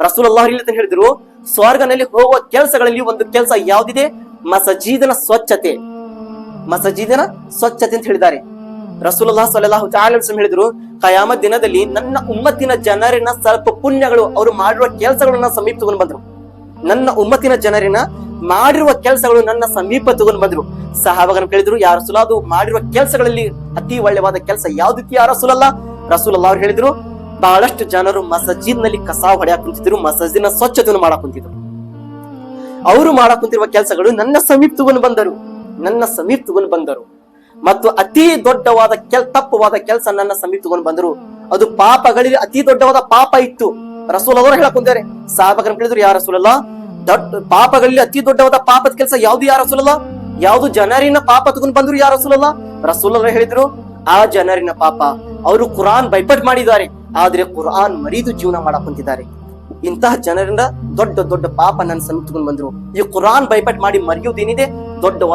ರಸೂಲುಲ್ಲಾಹ್ ಹೇಳಿದ್ರು, ಸ್ವರ್ಗನಲ್ಲಿ ಹೋಗುವ ಕೆಲಸಗಳಲ್ಲಿ ಒಂದು ಕೆಲಸ ಯಾವ್ದಿದೆ? ಮಸಜೀದಿನ ಸ್ವಚ್ಛತೆ. ಮಸಜೀದಿನ ಸ್ವಚ್ಛತೆ ಅಂತ ಹೇಳಿದ್ದಾರೆ. ರಸೂಲುಲ್ಲಾಹ್ ಸ್ವಲ್ಲಲ್ಲಾಹು ಅಲೈಹಿ ವಸಲ್ಲಂ ಹೇಳಿದ್ರು, ಕಯಾಮತ್ ದಿನದಲ್ಲಿ ನನ್ನ ಉಮ್ಮತ್ತಿನ ಜನರಿನ ಸ್ವಲ್ಪ ಪುಣ್ಯಗಳು ಅವರು ಮಾಡಿರುವ ಕೆಲಸಗಳನ್ನ ಸಮೀಪ ತಗೊಂಡು ಬಂದ್ರು. ನನ್ನ ಉಮ್ಮತ್ತಿನ ಜನರಿನ ಮಾಡಿರುವ ಕೆಲಸಗಳು ನನ್ನ ಸಮೀಪ ತಗೊಂಡು ಬಂದ್ರು. ಸಹಾಬಾಗರನ್ನು ಕೇಳಿದ್ರು, ಯಾ ರಸೂಲುಲ್ಲಾಹ್, ಅದು ಮಾಡಿರುವ ಕೆಲಸಗಳಲ್ಲಿ ಅತಿ ಒಳ್ಳೆಯವಾದ ಕೆಲಸ ಯಾವ್ದಿತ್ತು ಯಾ ರಸೂಲುಲ್ಲಾಹ್? ರಸೂಲುಲ್ಲಾಹ್ ಅವರು ಹೇಳಿದ್ರು, ಬಹಳಷ್ಟು ಜನರು ಮಸಜಿದ್ ನಲ್ಲಿ ಕಸ ಹೊಡೆಯಕ್ ಕುಂತಿದ್ರು, ಮಸಜಿದ್ನ ಸ್ವಚ್ಛತೆಯನ್ನು ಮಾಡಕ್ ಕುಂತಿದ್ರು. ಅವರು ಮಾಡಕ್ ಕುಂತಿರುವ ಕೆಲಸಗಳು ನನ್ನ ಸಮೀಪ ತಗೊಂಡು ಬಂದರು. ಮತ್ತು ಅತಿ ದೊಡ್ಡವಾದ ತಪ್ಪವಾದ ಕೆಲಸ ನನ್ನ ಸಮೀಪ ತಗೊಂಡು ಬಂದರು. ಅದು ಪಾಪಗಳಲ್ಲಿ ಅತಿ ದೊಡ್ಡವಾದ ಪಾಪ ಇತ್ತು. ರಸೂಲುಲ್ಲಾಹ್ ಅವರು ಹೇಳಕ್ ಕುಂತಾರೆ. ಸಹಾಬಾಗರನ್ನು ಕೇಳಿದ್ರು, ಯಾ ರಸೂಲುಲ್ಲಾಹ್, ಪಾಪಗಳಲ್ಲಿ ಅತಿ ದೊಡ್ಡವಾದ ಪಾಪದ ಕೆಲಸ ಯಾವ್ದು ಯಾ ರಸೂಲುಲ್ಲಾಹ್? ಯಾವ್ದು ಜನರಿನ ಪಾಪ ತಗೊಂಡು ಬಂದ್ರು ಯಾ ರಸೂಲುಲ್ಲಾಹ್? ರಸೂಲುಲ್ಲಾಹ್ ಹೇಳಿದ್ರು, ಆ ಜನರಿನ ಪಾಪ ಅವರು ಕುರಾನ್ ಬೈಪಟ್ ಮಾಡಿದ್ದಾರೆ, ಆದ್ರೆ ಕುರಾನ್ ಮರೀದು ಜೀವನ ಮಾಡಕ್ ಕುಂತಿದ್ದಾರೆ. ಇಂತಹ ಜನರಿಂದ ದೊಡ್ಡ ದೊಡ್ಡ ಪಾಪ ನನ್ನ ಸಮೀಪ ತಗೊಂಡು ಬಂದ್ರು. ಈ ಕುರಾನ್ ಬೈಪಟ್ ಮಾಡಿ ಮರೆಯುವುದೇನಿದೆ ದೊಡ್ಡವಾದ